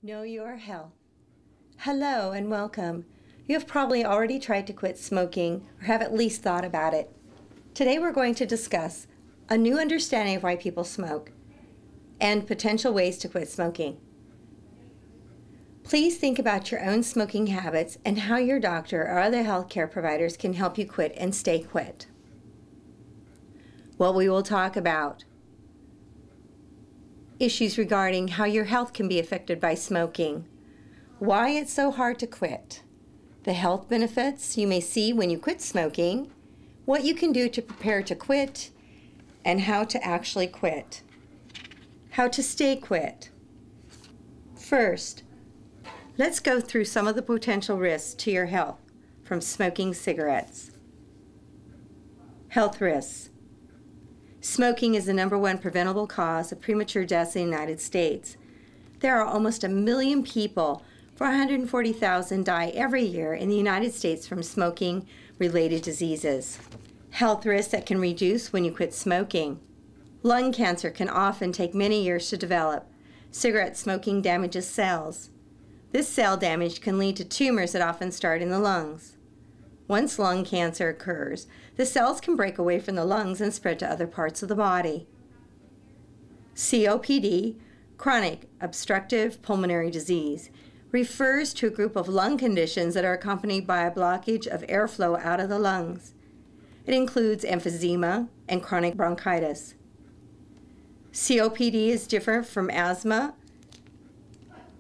Know your health. Hello and welcome. You have probably already tried to quit smoking or have at least thought about it. Today we're going to discuss a new understanding of why people smoke and potential ways to quit smoking. Please think about your own smoking habits and how your doctor or other healthcare providers can help you quit and stay quit. What we will talk about: issues regarding how your health can be affected by smoking, why it's so hard to quit, the health benefits you may see when you quit smoking, what you can do to prepare to quit, and how to actually quit. How to stay quit. First, let's go through some of the potential risks to your health from smoking cigarettes. Health risks. Smoking is the #1 preventable cause of premature deaths in the United States. There are almost 1 million people, 440,000 die every year in the United States from smoking-related diseases. Health risks that can reduce when you quit smoking. Lung cancer can often take many years to develop. Cigarette smoking damages cells. This cell damage can lead to tumors that often start in the lungs. Once lung cancer occurs, the cells can break away from the lungs and spread to other parts of the body. COPD, chronic obstructive pulmonary disease, refers to a group of lung conditions that are accompanied by a blockage of airflow out of the lungs. It includes emphysema and chronic bronchitis. COPD is different from asthma,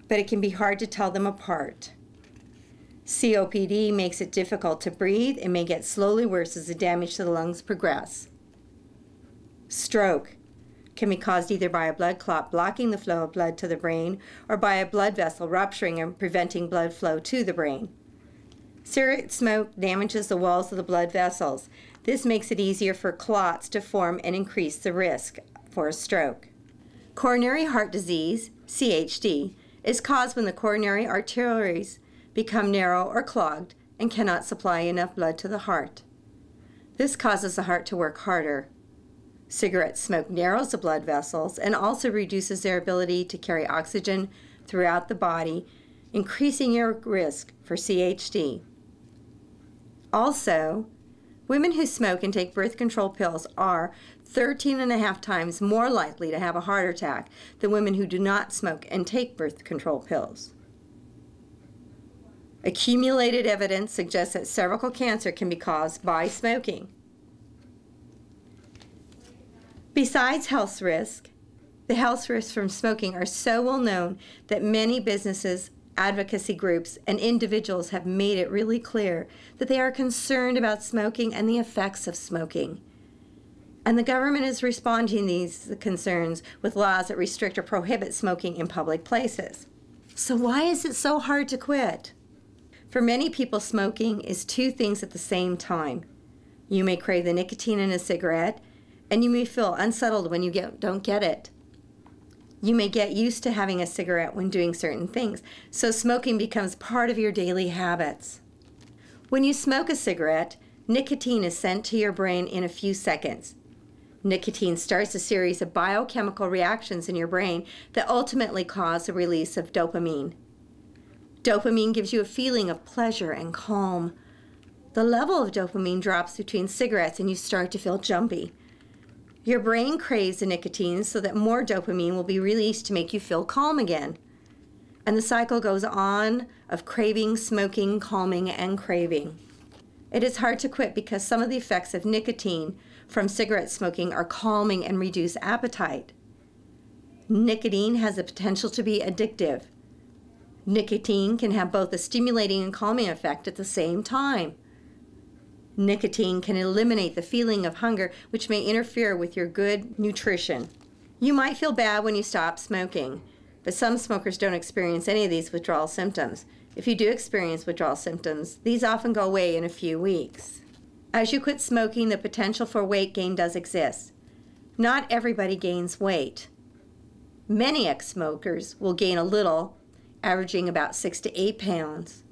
but it can be hard to tell them apart. COPD makes it difficult to breathe and may get slowly worse as the damage to the lungs progress. Stroke can be caused either by a blood clot blocking the flow of blood to the brain or by a blood vessel rupturing and preventing blood flow to the brain. Cigarette smoke damages the walls of the blood vessels. This makes it easier for clots to form and increase the risk for a stroke. Coronary heart disease, CHD, is caused when the coronary arteries become narrow or clogged and cannot supply enough blood to the heart. This causes the heart to work harder. Cigarette smoke narrows the blood vessels and also reduces their ability to carry oxygen throughout the body, increasing your risk for CHD. Also, women who smoke and take birth control pills are 13.5 times more likely to have a heart attack than women who do not smoke and take birth control pills. Accumulated evidence suggests that cervical cancer can be caused by smoking. Besides health risk, the health risks from smoking are so well known that many businesses, advocacy groups, and individuals have made it really clear that they are concerned about smoking and the effects of smoking. And the government is responding to these concerns with laws that restrict or prohibit smoking in public places. So why is it so hard to quit? For many people, smoking is two things at the same time. You may crave the nicotine in a cigarette, and you may feel unsettled when you don't get it. You may get used to having a cigarette when doing certain things, so smoking becomes part of your daily habits. When you smoke a cigarette, nicotine is sent to your brain in a few seconds. Nicotine starts a series of biochemical reactions in your brain that ultimately cause the release of dopamine. Dopamine gives you a feeling of pleasure and calm. The level of dopamine drops between cigarettes and you start to feel jumpy. Your brain craves the nicotine so that more dopamine will be released to make you feel calm again. And the cycle goes on of craving, smoking, calming, and craving. It is hard to quit because some of the effects of nicotine from cigarette smoking are calming and reduce appetite. Nicotine has the potential to be addictive. Nicotine can have both a stimulating and calming effect at the same time. Nicotine can eliminate the feeling of hunger, which may interfere with your good nutrition. You might feel bad when you stop smoking, but some smokers don't experience any of these withdrawal symptoms. If you do experience withdrawal symptoms, these often go away in a few weeks. As you quit smoking, the potential for weight gain does exist. Not everybody gains weight. Many ex-smokers will gain a little, averaging about 6 to 8 pounds.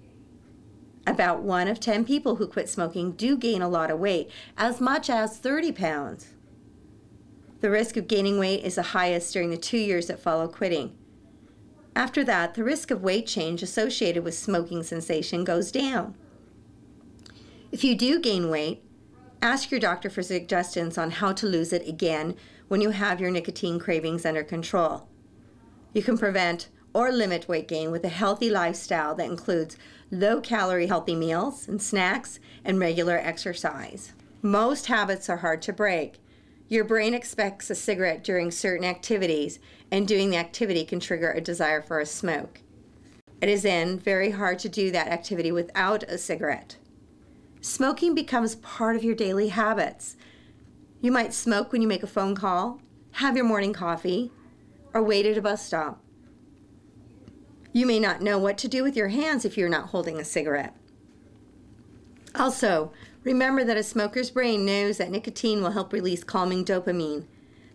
About 1 of 10 people who quit smoking do gain a lot of weight, as much as 30 pounds. The risk of gaining weight is the highest during the 2 years that follow quitting. After that, the risk of weight change associated with smoking cessation goes down. If you do gain weight, ask your doctor for suggestions on how to lose it again when you have your nicotine cravings under control. You can prevent or limit weight gain with a healthy lifestyle that includes low-calorie healthy meals and snacks and regular exercise. Most habits are hard to break. Your brain expects a cigarette during certain activities, and doing the activity can trigger a desire for a smoke. It is then very hard to do that activity without a cigarette. Smoking becomes part of your daily habits. You might smoke when you make a phone call, have your morning coffee, or wait at a bus stop. You may not know what to do with your hands if you're not holding a cigarette. Also, remember that a smoker's brain knows that nicotine will help release calming dopamine,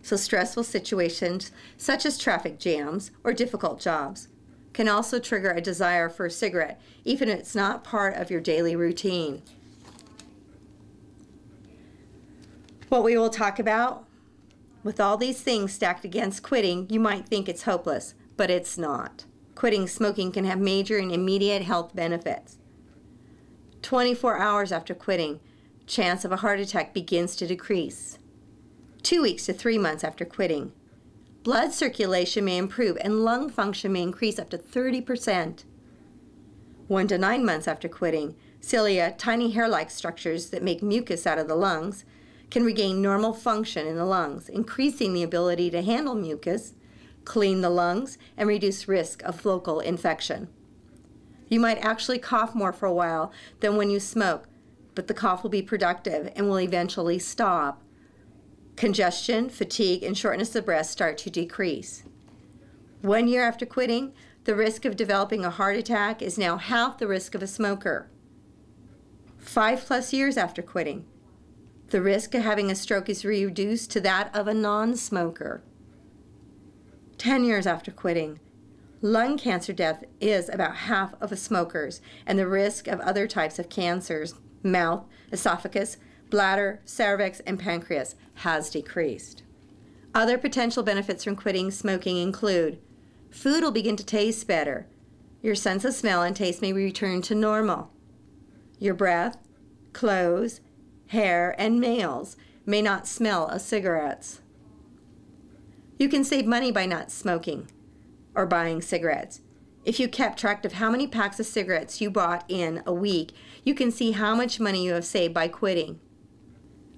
so stressful situations such as traffic jams or difficult jobs can also trigger a desire for a cigarette, even if it's not part of your daily routine. What we will talk about, with all these things stacked against quitting, you might think it's hopeless, but it's not. Quitting smoking can have major and immediate health benefits. 24 hours after quitting, chance of a heart attack begins to decrease. 2 weeks to 3 months after quitting, blood circulation may improve and lung function may increase up to 30%. 1 to 9 months after quitting, cilia, tiny hair-like structures that make mucus out of the lungs, can regain normal function in the lungs, increasing the ability to handle mucus, clean the lungs, and reduce risk of local infection. You might actually cough more for a while than when you smoke, but the cough will be productive and will eventually stop. Congestion, fatigue, and shortness of breath start to decrease. 1 year after quitting, the risk of developing a heart attack is now half the risk of a smoker. 5+ years after quitting, the risk of having a stroke is reduced to that of a non-smoker. 10 years after quitting, lung cancer death is about half of a smoker's, and the risk of other types of cancers, mouth, esophagus, bladder, cervix, and pancreas, has decreased. Other potential benefits from quitting smoking include food will begin to taste better. Your sense of smell and taste may return to normal. Your breath, clothes, hair, and nails may not smell of cigarettes. You can save money by not smoking or buying cigarettes. If you kept track of how many packs of cigarettes you bought in a week, you can see how much money you have saved by quitting.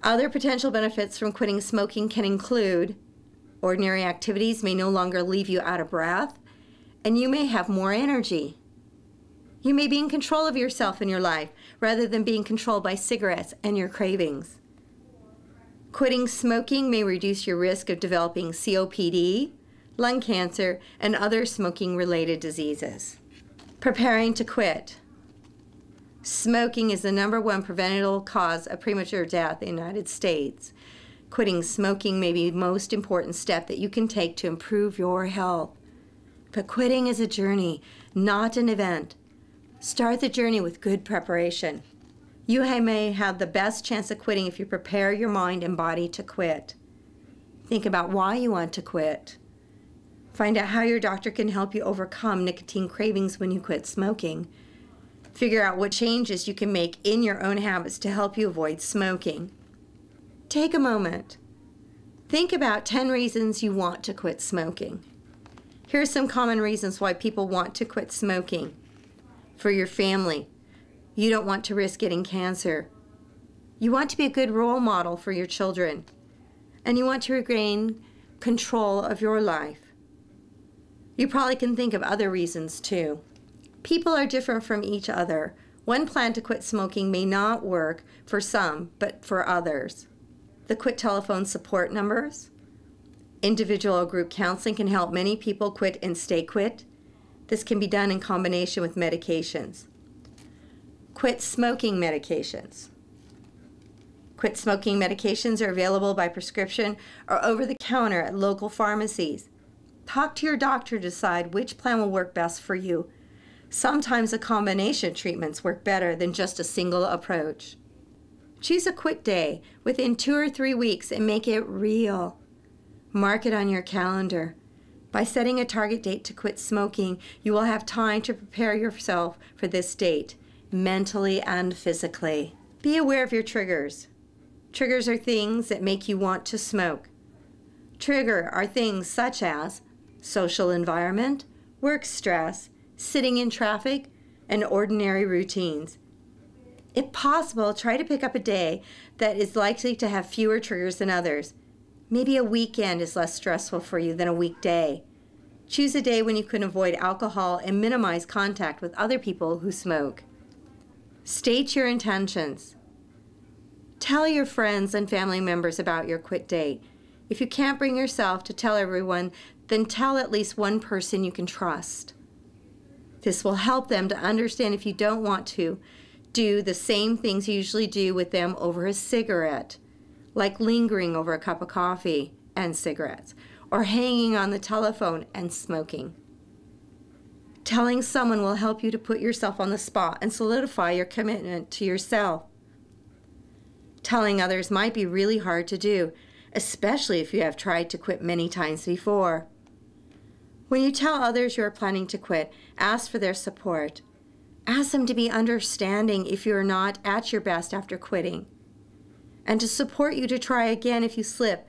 Other potential benefits from quitting smoking can include ordinary activities may no longer leave you out of breath, and you may have more energy. You may be in control of yourself and your life rather than being controlled by cigarettes and your cravings. Quitting smoking may reduce your risk of developing COPD, lung cancer, and other smoking-related diseases. Preparing to quit. Smoking is the #1 preventable cause of premature death in the United States. Quitting smoking may be the most important step that you can take to improve your health. But quitting is a journey, not an event. Start the journey with good preparation. You may have the best chance of quitting if you prepare your mind and body to quit. Think about why you want to quit. Find out how your doctor can help you overcome nicotine cravings when you quit smoking. Figure out what changes you can make in your own habits to help you avoid smoking. Take a moment. Think about 10 reasons you want to quit smoking. Here are some common reasons why people want to quit smoking. For your family. You don't want to risk getting cancer. You want to be a good role model for your children. And you want to regain control of your life. You probably can think of other reasons too. People are different from each other. One plan to quit smoking may not work for some, but for others. The quit telephone support numbers. Individual or group counseling can help many people quit and stay quit. This can be done in combination with medications. Quit smoking medications. Quit smoking medications are available by prescription or over the counter at local pharmacies. Talk to your doctor to decide which plan will work best for you. Sometimes a combination of treatments work better than just a single approach. Choose a quit day within 2 or 3 weeks and make it real. Mark it on your calendar. By setting a target date to quit smoking, you will have time to prepare yourself for this date, mentally and physically. Be aware of your triggers. Triggers are things that make you want to smoke. Trigger are things such as social environment, work stress, sitting in traffic, and ordinary routines. If possible, try to pick up a day that is likely to have fewer triggers than others. Maybe a weekend is less stressful for you than a weekday. Choose a day when you can avoid alcohol and minimize contact with other people who smoke. State your intentions. Tell your friends and family members about your quit date. If you can't bring yourself to tell everyone, then tell at least one person you can trust. This will help them to understand if you don't want to do the same things you usually do with them over a cigarette, like lingering over a cup of coffee and cigarettes, or hanging on the telephone and smoking. Telling someone will help you to put yourself on the spot and solidify your commitment to yourself. Telling others might be really hard to do, especially if you have tried to quit many times before. When you tell others you are planning to quit, ask for their support. Ask them to be understanding if you are not at your best after quitting, and to support you to try again if you slip.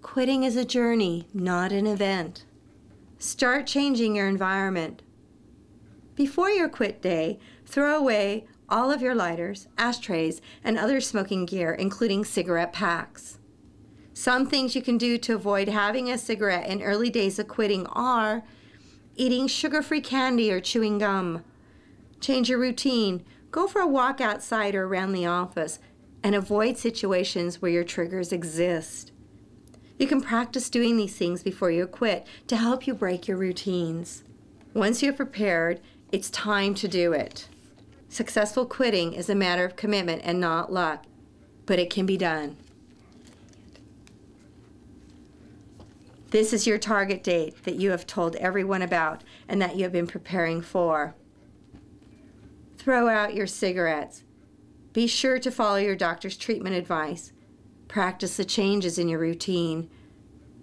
Quitting is a journey, not an event. Start changing your environment. Before your quit day, throw away all of your lighters, ashtrays, and other smoking gear, including cigarette packs. Some things you can do to avoid having a cigarette in early days of quitting are eating sugar-free candy or chewing gum. Change your routine. Go for a walk outside or around the office, and avoid situations where your triggers exist. You can practice doing these things before you quit to help you break your routines. Once you're prepared, it's time to do it. Successful quitting is a matter of commitment and not luck, but it can be done. This is your target date that you have told everyone about and that you have been preparing for. Throw out your cigarettes. Be sure to follow your doctor's treatment advice. Practice the changes in your routine.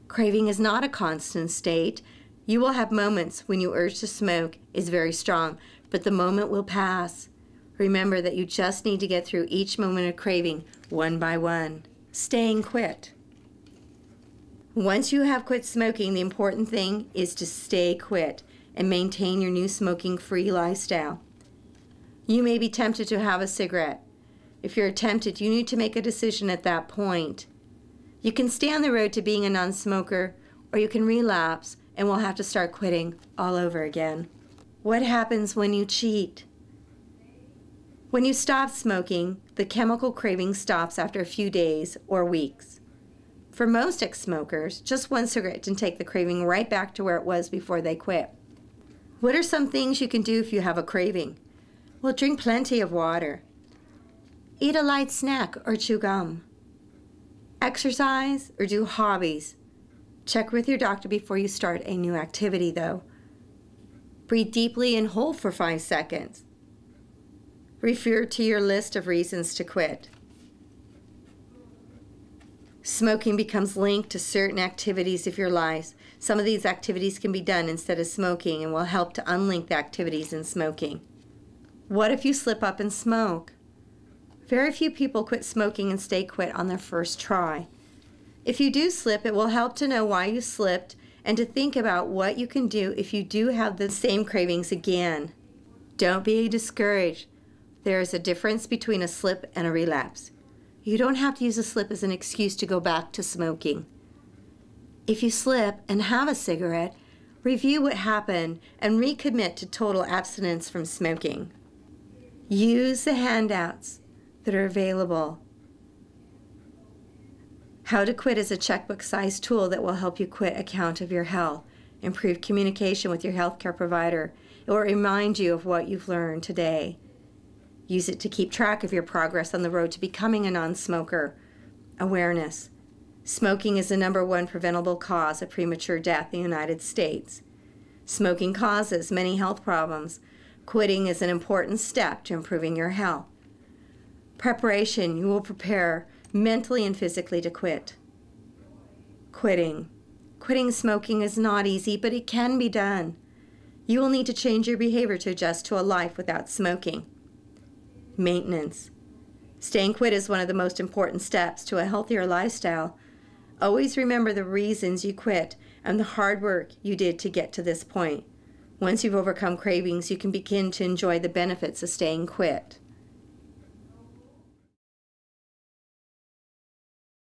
Craving is not a constant state. You will have moments when your urge to smoke is very strong, but the moment will pass. Remember that you just need to get through each moment of craving one by one. Staying quit. Once you have quit smoking, the important thing is to stay quit and maintain your new smoking-free lifestyle. You may be tempted to have a cigarette. If you're tempted, you need to make a decision at that point. You can stay on the road to being a non-smoker, or you can relapse and will have to start quitting all over again. What happens when you cheat? When you stop smoking, the chemical craving stops after a few days or weeks. For most ex-smokers, just one cigarette can take the craving right back to where it was before they quit. What are some things you can do if you have a craving? Well, drink plenty of water. Eat a light snack or chew gum. Exercise or do hobbies. Check with your doctor before you start a new activity, though. Breathe deeply and hold for 5 seconds. Refer to your list of reasons to quit. Smoking becomes linked to certain activities of your life. Some of these activities can be done instead of smoking and will help to unlink the activities in smoking. What if you slip up and smoke? Very few people quit smoking and stay quit on their first try. If you do slip, it will help to know why you slipped and to think about what you can do if you do have the same cravings again. Don't be discouraged. There is a difference between a slip and a relapse. You don't have to use a slip as an excuse to go back to smoking. If you slip and have a cigarette, review what happened and recommit to total abstinence from smoking. Use the handouts that are available. How to Quit is a checkbook-sized tool that will help you quit account of your health, improve communication with your healthcare provider. It will remind you of what you've learned today. Use it to keep track of your progress on the road to becoming a non-smoker. Awareness. Smoking is the #1 preventable cause of premature death in the United States. Smoking causes many health problems. Quitting is an important step to improving your health. Preparation. You will prepare mentally and physically to quit. Quitting. Quitting smoking is not easy, but it can be done. You will need to change your behavior to adjust to a life without smoking. Maintenance. Staying quit is one of the most important steps to a healthier lifestyle. Always remember the reasons you quit and the hard work you did to get to this point. Once you've overcome cravings, you can begin to enjoy the benefits of staying quit.